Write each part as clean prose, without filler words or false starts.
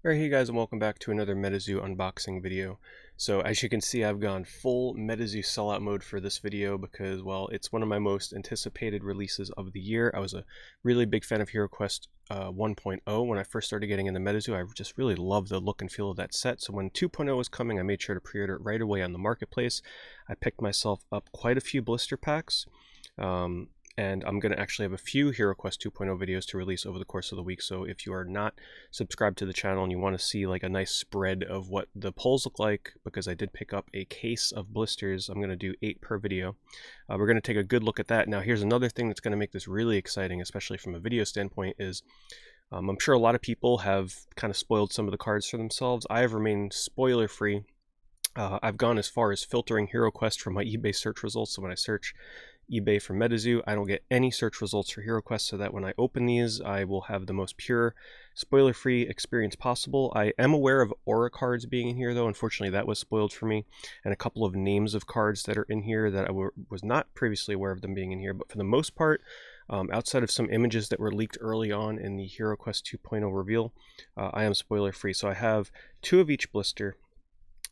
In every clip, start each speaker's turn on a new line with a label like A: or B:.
A: Alright, hey guys, and welcome back to another MetaZoo unboxing video. So as you can see, I've gone full MetaZoo sellout mode for this video because, well, it's one of my most anticipated releases of the year. I was a really big fan of HiroQuest 1.0 when I first started getting into MetaZoo. I just really loved the look and feel of that set. So when 2.0 was coming, I made sure to pre-order it right away on the marketplace. I picked myself up quite a few blister packs. And I'm going to actually have a few HiroQuest 2.0 videos to release over the course of the week. So if you are not subscribed to the channel and you want to see like a nice spread of what the pulls look like, because I did pick up a case of blisters, I'm going to do 8 per video. We're going to take a good look at that. Now here's another thing that's going to make this really exciting, especially from a video standpoint, is I'm sure a lot of people have kind of spoiled some of the cards for themselves. I have remained spoiler free. I've gone as far as filtering HiroQuest from my eBay search results. So when I search eBay for MetaZoo, I don't get any search results for HiroQuest, so that when I open these, I will have the most pure, spoiler-free experience possible. I am aware of aura cards being in here, though. Unfortunately, that was spoiled for me, and a couple of names of cards that are in here that I was not previously aware of them being in here. But for the most part, outside of some images that were leaked early on in the HiroQuest 2.0 reveal, I am spoiler-free. So I have 2 of each blister.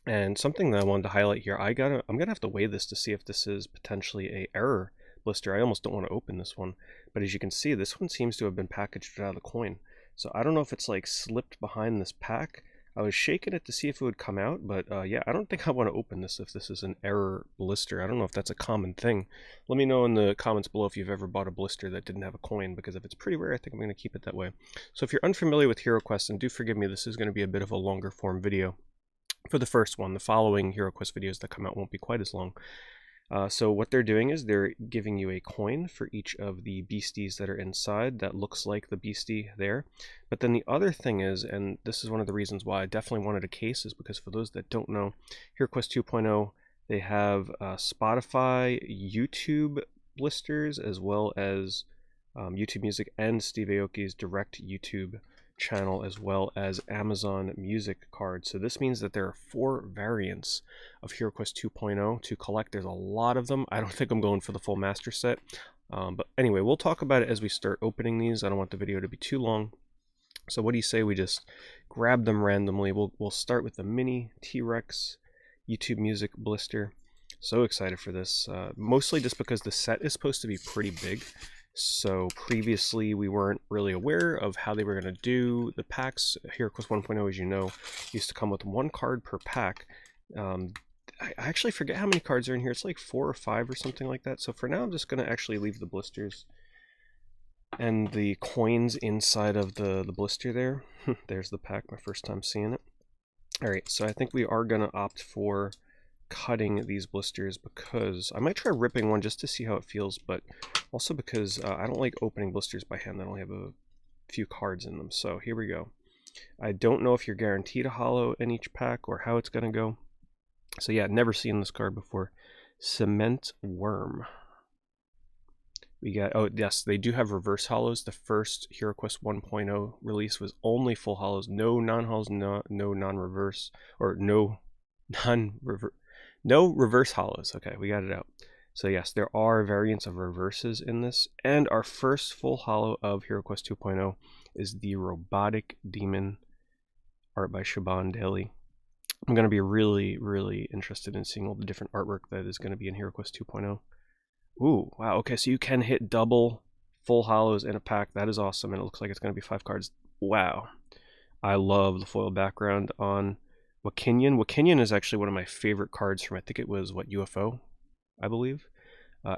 A: And something that I wanted to highlight here, I'm gonna have to weigh this to see if this is potentially a error blister. I almost don't want to open this one, but as you can see, this one seems to have been packaged out of the coin. So I don't know if it's like slipped behind this pack. I was shaking it to see if it would come out, but yeah, I don't think I want to open this if this is an error blister. I don't know if that's a common thing. Let me know in the comments below if you've ever bought a blister that didn't have a coin, because if it's pretty rare, I think I'm going to keep it that way. So if you're unfamiliar with HiroQuest, and do forgive me, this is going to be a bit of a longer form video. For the first one, the following HiroQuest videos that come out won't be quite as long. So what they're doing is they're giving you a coin for each of the beasties that are inside that looks like the beastie there. But then the other thing is, and this is one of the reasons why I definitely wanted a case, is because for those that don't know, HiroQuest 2.0, they have Spotify, YouTube blisters, as well as YouTube Music and Steve Aoki's direct YouTube channel, as well as Amazon Music cards. So this means that there are 4 variants of HiroQuest 2.0 to collect. There's a lot of them. I don't think I'm going for the full master set. But anyway, we'll talk about it as we start opening these. I don't want the video to be too long. So what do you say we just grab them randomly? We'll start with the mini T-Rex YouTube Music blister. So excited for this, mostly just because the set is supposed to be pretty big. So previously we weren't really aware of how they were going to do the packs. HiroQuest 1.0, as you know, used to come with 1 card per pack. I actually forget how many cards are in here. It's like 4 or 5 or something like that. So for now, I'm just going to actually leave the blisters and the coins inside of the blister there. There's the pack, my first time seeing it. Alright, so I think we are going to opt for cutting these blisters, because I might try ripping one just to see how it feels, but also because I don't like opening blisters by hand that only have a few cards in them. So here we go. I don't know if you're guaranteed a holo in each pack or how it's going to go. So yeah, never seen this card before. Cement Worm. We got, oh yes, they do have reverse holos. The first HiroQuest 1.0 release was only full holos, no non-holos, no non-reverse, or no reverse holos. Okay, we got it out. So yes, there are variants of reverses in this, and our first full holo of HiroQuest 2.0 is the Robotic Demon, art by Shaban Daly. I'm going to be really interested in seeing all the different artwork that is going to be in HiroQuest 2.0. Ooh, wow, okay, so you can hit double full holos in a pack. That is awesome, and it looks like it's going to be 5 cards. Wow. I love the foil background on Wakinian. Wakinian is actually one of my favorite cards from, I think it was, what, UFO, I believe.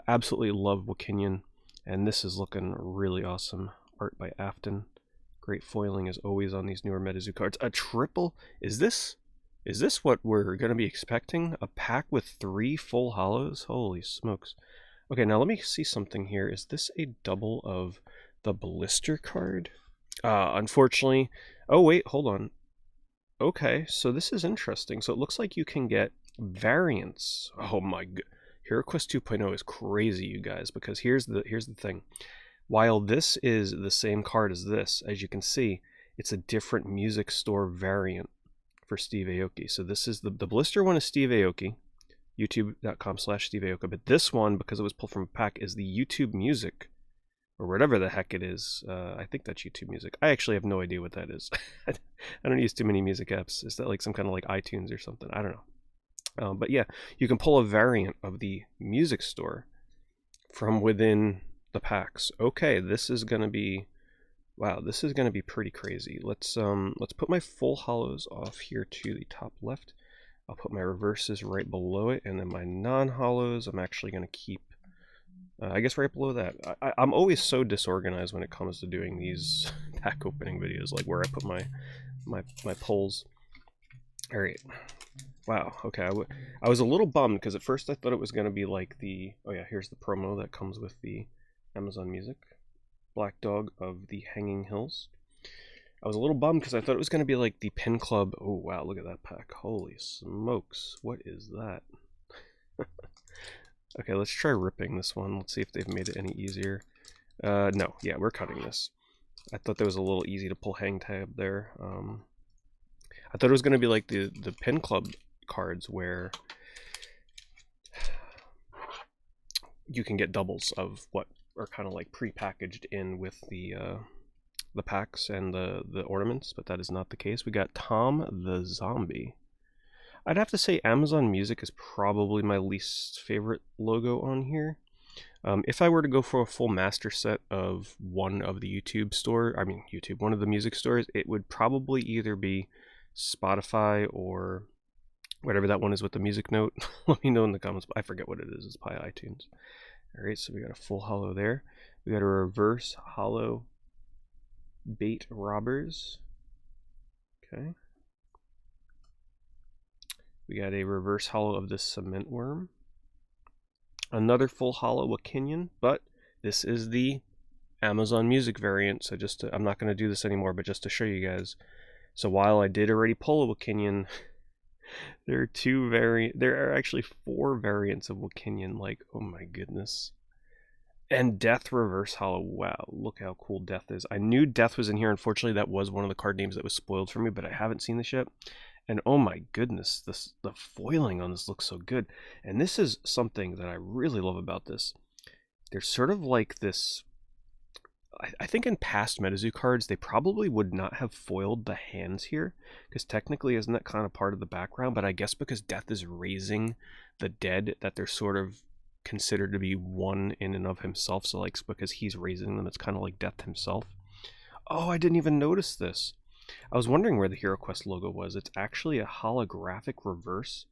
A: Absolutely love Wakinian, and this is looking really awesome. Art by Afton. Great foiling as always on these newer MetaZoo cards. A triple? Is this what we're going to be expecting? A pack with 3 full holos? Holy smokes. Okay, now let me see something here. Is this a double of the blister card? Unfortunately. Oh, wait, hold on. Okay, so this is interesting. So it looks like you can get variants. Oh my god. HiroQuest 2.0 is crazy, you guys, because here's the thing. While this is the same card as this, as you can see, it's a different music store variant for Steve Aoki. So this is the blister one is Steve Aoki, youtube.com/Steve Aoki, but this one, because it was pulled from a pack, is the YouTube Music or whatever the heck it is. I think that's YouTube Music. I actually have no idea what that is. I don't use too many music apps. Is that like some kind of like iTunes or something? I don't know. But yeah, you can pull a variant of the music store from within the packs. Okay, this is gonna be, wow, this is gonna be pretty crazy. Let's put my full hollows off here to the top left. I'll put my reverses right below it, and then my non-hollows I'm actually gonna keep, I guess, right below that. I'm always so disorganized when it comes to doing these pack opening videos, like where I put my pulls. All right. Wow, okay, I was a little bummed because at first I thought it was going to be like the, oh yeah, here's the promo that comes with the Amazon Music, Black Dog of the Hanging Hills. I was a little bummed because I thought it was going to be like the Pin Club. Oh wow, look at that pack. Holy smokes, what is that? Okay, let's try ripping this one. Let's see if they've made it any easier. No, yeah, we're cutting this. I thought that was a little easy to pull hang tab there. I thought it was going to be like the Pin Club cards where you can get doubles of what are kind of like pre-packaged in with the packs and the ornaments, but that is not the case. We got Tom the Zombie. I'd have to say Amazon Music is probably my least favorite logo on here. If I were to go for a full master set of one of the one of the music stores, it would probably either be Spotify or whatever that one is with the music note. Let me know in the comments. I forget what it is. It's probably iTunes. All right, so we got a full hollow there. We got a reverse hollow bait robbers. Okay. We got a reverse hollow of the cement worm. Another full hollow Wakinian, but this is the Amazon Music variant. So I'm not going to do this anymore, but just to show you guys. So while I did already pull a Wakinian, there are actually 4 variants of Wakinian. Like, oh my goodness. And Death reverse hollow. Wow, look how cool Death is. I knew Death was in here. Unfortunately, that was one of the card names that was spoiled for me, but I haven't seen this yet. And oh my goodness, the foiling on this looks so good. And this is something that I really love about this. There's sort of like this, I think in past MetaZoo cards, they probably would not have foiled the hands here, because technically isn't that kind of part of the background, but I guess because Death is raising the dead, that they're sort of considered to be one in and of himself, so like because he's raising them, it's kind of like Death himself. Oh, I didn't even notice this. I was wondering where the HiroQuest logo was. It's actually a holographic reverse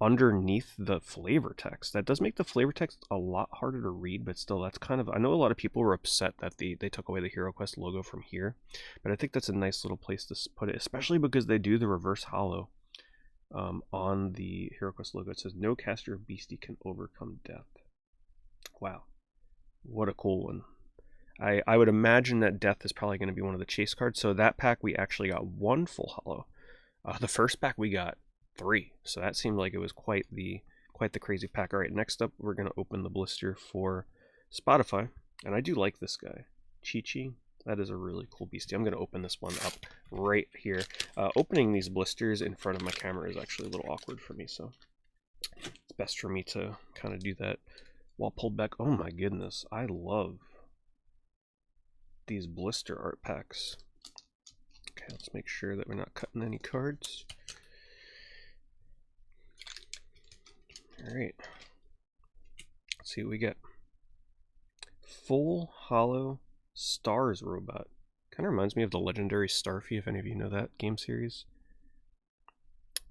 A: underneath the flavor text. That does make the flavor text a lot harder to read, but still, that's kind of, I know a lot of people were upset that they took away the HiroQuest logo from here, but I think that's a nice little place to put it, especially because they do the reverse hollow on the HiroQuest logo. It says, no caster of beastie can overcome death. Wow, what a cool one. I would imagine that Death is probably going to be one of the chase cards. So that pack, we actually got 1 full hollow. The first pack, we got 3. So that seemed like it was quite the crazy pack. All right, next up, we're going to open the blister for Spotify. And I do like this guy, Chi-Chi. That is a really cool beastie. I'm going to open this one up right here. Opening these blisters in front of my camera is actually a little awkward for me. So it's best for me to kind of do that while pulled back. Oh my goodness, I love these blister art packs. Okay, let's make sure that we're not cutting any cards. All right, let's see what we get. Full hollow stars robot. Kind of reminds me of the legendary Starfy, if any of you know that game series.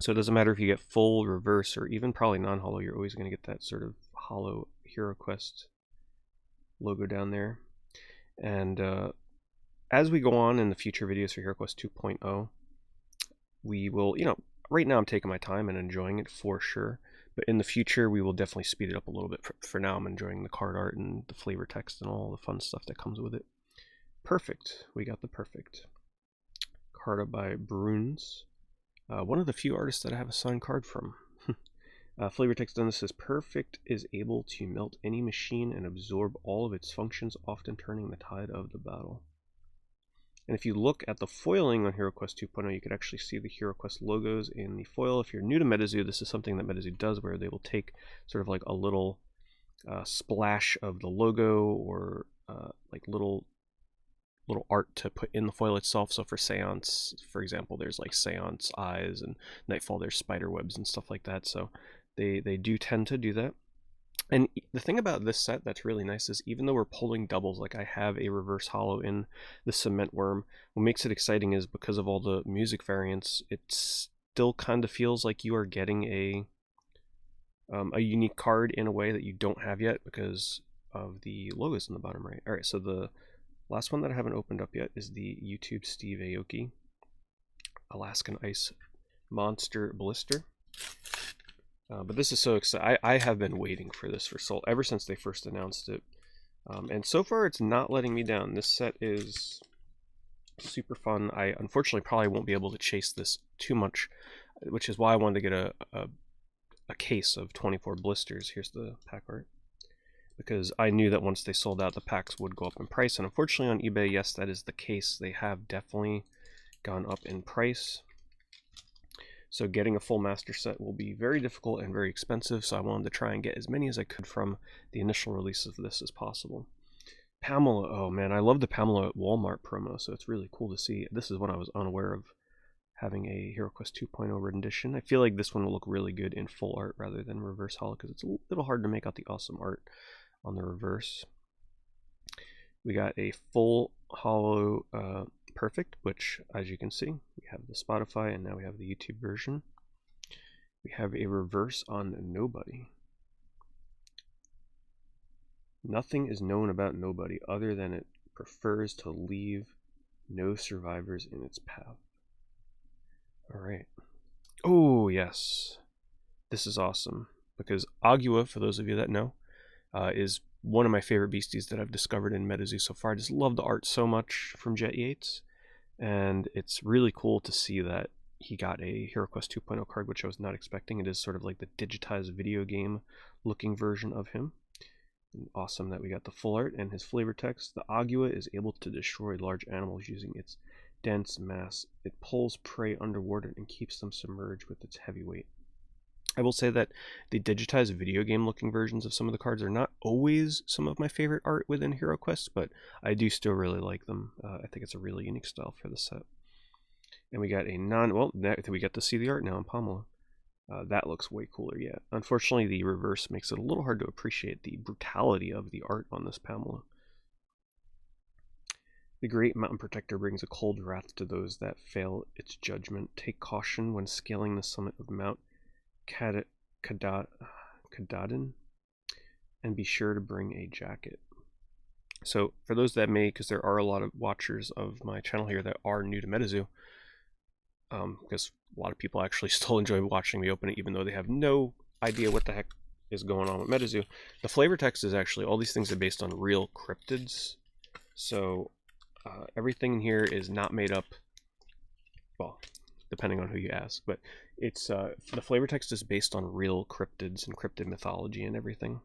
A: So it doesn't matter if you get full, reverse, or even probably non-hollow, you're always going to get that sort of hollow HiroQuest logo down there. And as we go on in the future videos for HiroQuest 2.0, we will, right now I'm taking my time and enjoying it for sure, but in the future we will definitely speed it up a little bit. For now, I'm enjoying the card art and the flavor text and all the fun stuff that comes with it. Perfect. We got the perfect. Carta by Bruns. One of the few artists that I have a signed card from. Flavor text on this says, perfect is able to melt any machine and absorb all of its functions, often turning the tide of the battle. And if you look at the foiling on HiroQuest 2.0, you can actually see the HiroQuest logos in the foil. If you're new to MetaZoo, this is something that MetaZoo does, where they will take sort of like a little splash of the logo or like little art to put in the foil itself. So for Seance, for example, there's like Seance eyes, and Nightfall there's spider webs and stuff like that. So they do tend to do that. And the thing about this set that's really nice is even though we're pulling doubles, like I have a reverse holo in the Cement Worm, what makes it exciting is because of all the music variants, it still kind of feels like you are getting a unique card in a way that you don't have yet because of the logos in the bottom right. All right, so the last one that I haven't opened up yet is the YouTube Steve Aoki Alaskan Ice Monster Blister. But this is so exciting. I have been waiting for this for ever since they first announced it. And so far it's not letting me down. This set is super fun. I unfortunately probably won't be able to chase this too much, which is why I wanted to get a case of 24 blisters. Here's the pack art. Because I knew that once they sold out, the packs would go up in price. And unfortunately on eBay, yes, that is the case. They have definitely gone up in price. So getting a full master set will be very difficult and very expensive, so I wanted to try and get as many as I could from the initial release of this as possible. Pamela, oh man, I love the Pamela at Walmart promo, so it's really cool to see. This is when I was unaware of having a HiroQuest 2.0 rendition. I feel like this one will look really good in full art rather than reverse holo, because it's a little hard to make out the awesome art on the reverse. We got a full holo Perfect, which as you can see, we have the Spotify and now we have the YouTube version. We have a reverse on Nobody. Nothing is known about Nobody other than it prefers to leave no survivors in its path. Alright. Oh, yes. This is awesome. Because Agua, for those of you that know, is one of my favorite beasties that I've discovered in MetaZoo so far. I just love the art so much from Jet Yates. And it's really cool to see that he got a HiroQuest 2.0 card, which I was not expecting. It is sort of like the digitized video game looking version of him. And awesome that we got the full art and his flavor text. The Agua is able to destroy large animals using its dense mass. It pulls prey underwater and keeps them submerged with its heavy weight. I will say that the digitized video game looking versions of some of the cards are not always some of my favorite art within HiroQuest, but I do still really like them. I think it's a really unique style for the set. And we got a we get to see the art now in Pamela. That looks way cooler yet. Unfortunately, the reverse makes it a little hard to appreciate the brutality of the art on this Pamela. The Great Mountain Protector brings a cold wrath to those that fail its judgment. Take caution when scaling the summit of Mount Katahdin, and be sure to bring a jacket. So for those that may, because there are a lot of watchers of my channel here that are new to MetaZoo, because a lot of people actually still enjoy watching me open it even though they have no idea what the heck is going on with MetaZoo. The flavor text is actually, all these things are based on real cryptids. So everything in here is not made up, well, depending on who you ask, but it's the flavor text is based on real cryptids and cryptid mythology and everything.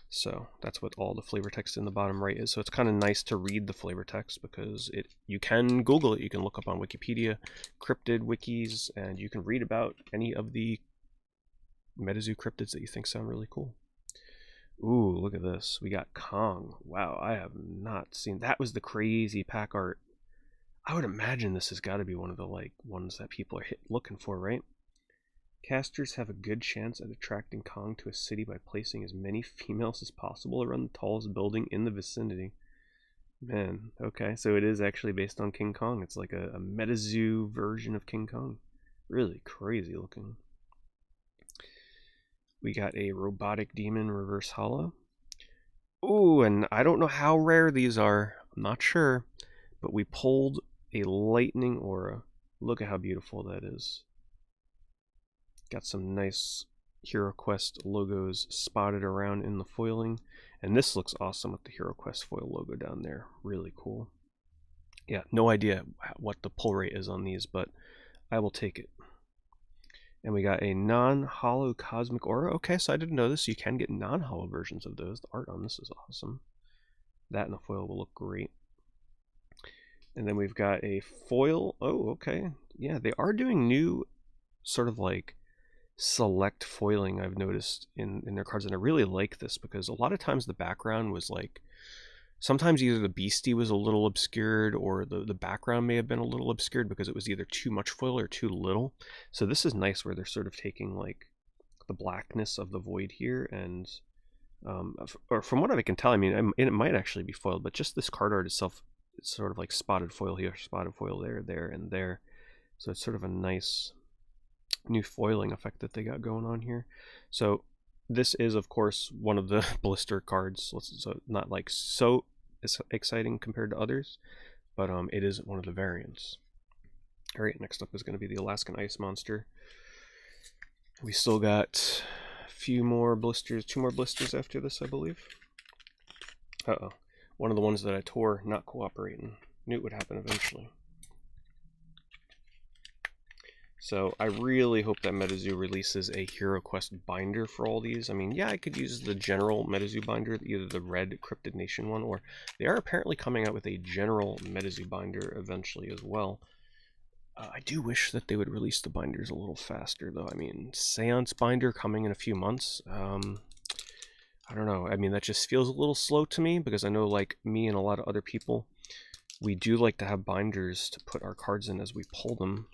A: So that's what all the flavor text in the bottom right is. So it's kind of nice to read the flavor text because you can Google it, you can look up on Wikipedia, cryptid wikis, and you can read about any of the MetaZoo cryptids that you think sound really cool. Ooh, look at this. We got Kong. Wow, I have not seen, that was the crazy pack art. I would imagine this has got to be one of the ones that people are looking for, right? Casters have a good chance at attracting Kong to a city by placing as many females as possible around the tallest building in the vicinity. Man, okay, so it is actually based on King Kong. It's like a MetaZoo version of King Kong. Really crazy looking. We got a Robotic Demon reverse holo. Ooh, and I don't know how rare these are. I'm not sure, but we pulled a lightning aura. Look at how beautiful that is. Got some nice HiroQuest logos spotted around in the foiling, and this looks awesome with the HiroQuest foil logo down there. Really cool. Yeah, no idea what the pull rate is on these, but I will take it. And we got a non-holo Cosmic Aura. Okay, so I didn't know this. You can get non-holo versions of those. The art on this is awesome. That in the foil will look great. And then we've got a foil. Oh, okay. Yeah, they are doing new sort of like select foiling I've noticed in their cards, and I really like this because a lot of times the background was like, sometimes either the beastie was a little obscured or the background may have been a little obscured because it was either too much foil or too little. So this is nice where they're sort of taking like the blackness of the void here, and or from what I can tell, I mean, it might actually be foiled, but just this card art itself, it's sort of like spotted foil here, spotted foil there, there, and there. So it's sort of a nice new foiling effect that they got going on here. So this is, of course, one of the blister cards, so not like so exciting compared to others, but it is one of the variants. All right, next up is going to be the Alaskan Ice Monster. We still got a few more blisters, 2 more blisters after this, I believe. Uh-oh. One of the ones that I tore not cooperating. Knew it would happen eventually. So I really hope that MetaZoo releases a HiroQuest binder for all these. I mean, yeah, I could use the general MetaZoo binder, either the red Cryptid Nation one, or they are apparently coming out with a general MetaZoo binder eventually as well. I do wish that they would release the binders a little faster, though. I mean, Seance binder coming in a few months. I don't know. I mean, that just feels a little slow to me because I know, like me and a lot of other people, we do like to have binders to put our cards in as we pull them,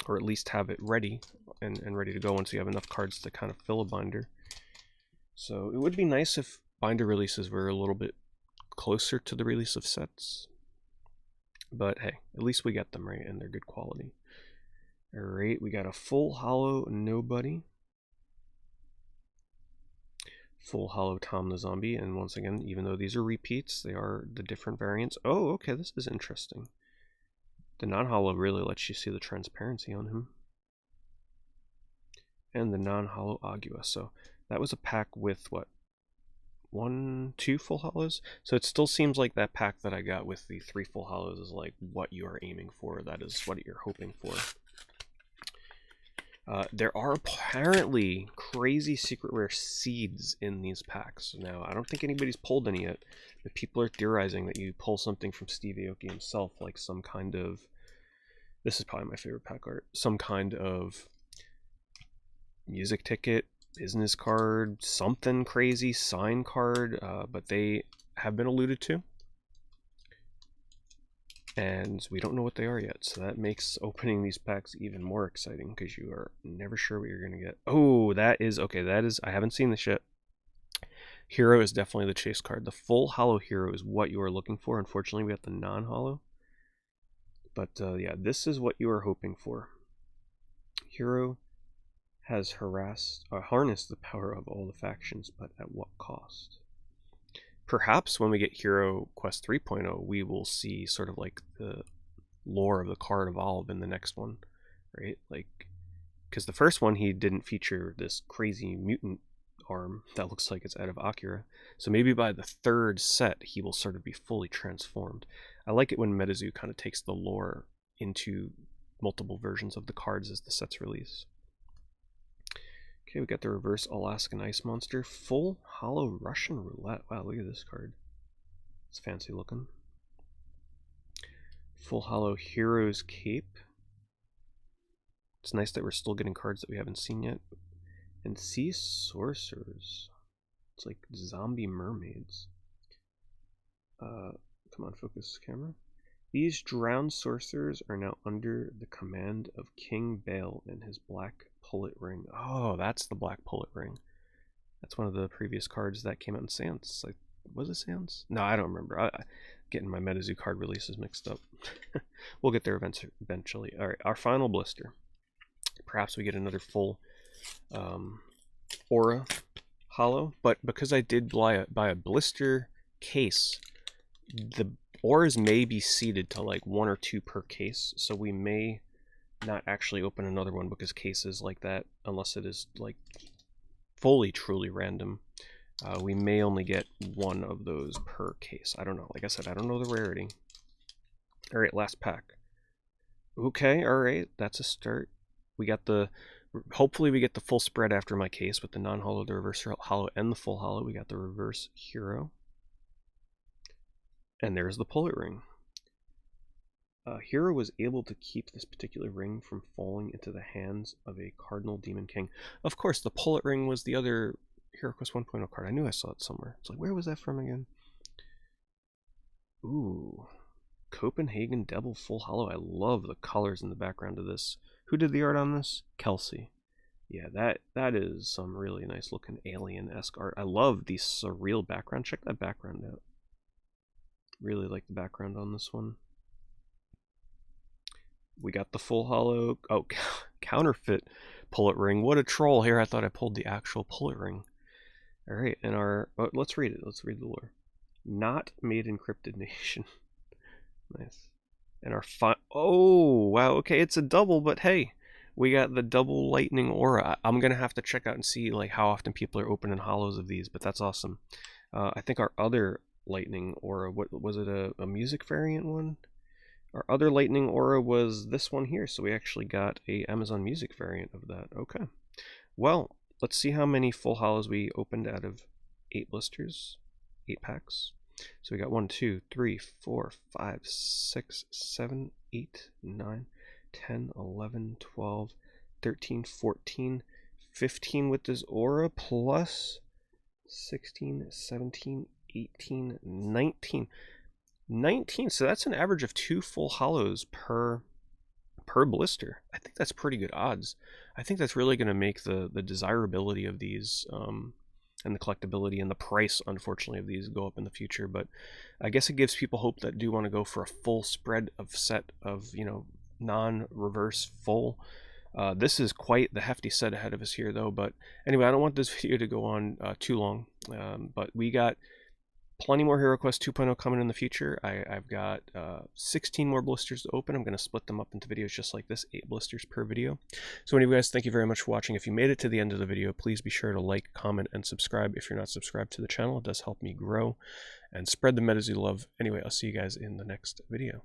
A: or at least have it ready and ready to go once you have enough cards to kind of fill a binder. So it would be nice if binder releases were a little bit closer to the release of sets. But hey, at least we get them, right? And they're good quality. Alright, we got a full holo Nobody. Full holo Tom the Zombie, and once again, even though these are repeats, they are the different variants. Oh, okay, this is interesting. The non-holo really lets you see the transparency on him. And the non-holo Agua. So that was a pack with what? 1, 2 full holos? So it still seems like that pack that I got with the 3 full holos is like what you are aiming for. That is what you're hoping for. There are apparently crazy secret rare seeds in these packs. Now, I don't think anybody's pulled any yet, but people are theorizing that you pull something from Steve Aoki himself, like some kind of, this is probably my favorite pack art, some kind of music ticket, business card, something crazy, sign card, but they have been alluded to. And we don't know what they are yet, so that makes opening these packs even more exciting because you are never sure what you're going to get. Oh, that is, okay, that is, I haven't seen this yet. Hero is definitely the chase card. The full holo Hero is what you are looking for. Unfortunately, we got the non-holo. But yeah, this is what you are hoping for. Hero has harnessed the power of all the factions, but at what cost? Perhaps when we get HiroQuest 3.0, we will see sort of like the lore of the card evolve in the next one, right? Like, because the first one, he didn't feature this crazy mutant arm that looks like it's out of Akira. So maybe by the 3rd set, he will sort of be fully transformed. I like it when MetaZoo kind of takes the lore into multiple versions of the cards as the sets release. Okay, we got the reverse Alaskan Ice Monster. Full holo Russian Roulette. Wow, look at this card. It's fancy looking. Full holo Hero's Cape. It's nice that we're still getting cards that we haven't seen yet. And Sea Sorcerers. It's like zombie mermaids. Come on, focus camera. These drowned sorcerers are now under the command of King Bale and his black pullet ring. Oh, that's the black pullet ring. That's one of the previous cards that came out in Seance. Like, was it Seance? No, I don't remember. I'm getting my MetaZoo card releases mixed up. We'll get there eventually. All right, our final blister. Perhaps we get another full Aura holo, but because I did buy a blister case, the auras may be seeded to like 1 or 2 per case, so we may not actually open another one because cases like that, unless it is like fully truly random, we may only get 1 of those per case. I don't know. Like I said, I don't know the rarity. All right, last pack. Okay, all right, that's a start. We got the, hopefully we get the full spread after my case with the non-holo, the reverse holo, and the full holo. We got the reverse Hero. And there's the pullet ring. Hero was able to keep this particular ring from falling into the hands of a Cardinal Demon King. Of course, the Pullet ring was the other HiroQuest 1.0 card. I knew I saw it somewhere. It's like, where was that from again? Ooh, Copenhagen Devil Full Hollow. I love the colors in the background of this. Who did the art on this? Kelsey. Yeah, that is some really nice looking alien-esque art. I love the surreal background. Check that background out. Really like the background on this one. We got the full hollow. Oh, counterfeit pullet ring. What a troll. Here I thought I pulled the actual pullet ring. All right, and let's read it. Let's read the lore. Not made in Cryptid Nation. Nice. And our oh, wow. Okay, it's a double, but hey, we got the double lightning aura. I'm going to have to check out and see like how often people are opening hollows of these, but that's awesome. I think our other lightning aura, what was it, a music variant one? Our other lightning aura was this one here, so we actually got a Amazon Music variant of that. Okay. Well, let's see how many full hollows we opened out of 8 blisters, 8 packs. So we got 1, 2, 3, 4, 5, 6, 7, 8, 9, 10, 11, 12, 13, 14, 15 with this aura, plus 16, 17, 18, 19. 19, so that's an average of 2 full hollows per blister. I think that's pretty good odds. I think that's really going to make the desirability of these and the collectability and the price, unfortunately, of these go up in the future. But I guess it gives people hope that do want to go for a full spread of set of, you know, non-reverse full. This is quite the hefty set ahead of us here, though. But anyway, I don't want this video to go on too long. But we got plenty more HiroQuest 2.0 coming in the future. I've got 16 more blisters to open. I'm going to split them up into videos just like this, 8 blisters per video. So anyway, guys, thank you very much for watching. If you made it to the end of the video, please be sure to like, comment, and subscribe. If you're not subscribed to the channel, it does help me grow and spread the MetaZoo love. Anyway, I'll see you guys in the next video.